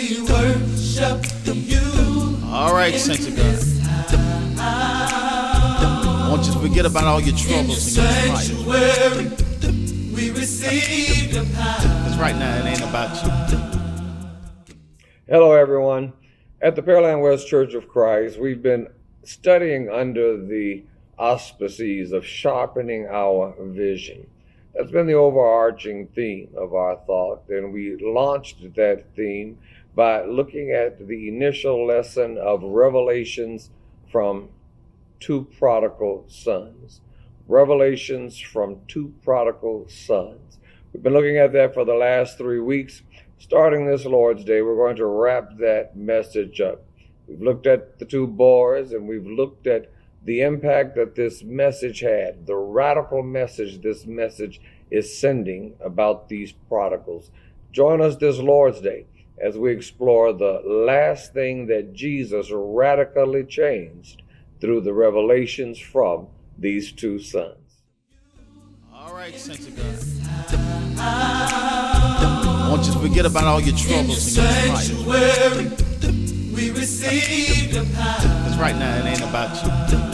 we worship you. All right, saints of God. I want you to forget about all your troubles and your Sanctuary, we receive your power. because right now it ain't about you. Hello, everyone. At the Pearland West Church of Christ, we've been studying under the auspices of sharpening our vision. That's been the overarching theme of our thought, and we launched that theme by looking at the initial lesson of revelations from two prodigal sons. Revelations from two prodigal sons. We've been looking at that for the last 3 weeks. Starting this Lord's Day, we're going to wrap that message up. We've looked at the two boys, and we've looked at the impact that this message had, the radical message this message is sending about these prodigals. Join us this Lord's Day as we explore the last thing that Jesus radically changed through the revelations from these two sons. All right, saints of God. I want you to forget about all your troubles and your Sanctuary, we receive your power. because right now it ain't about you.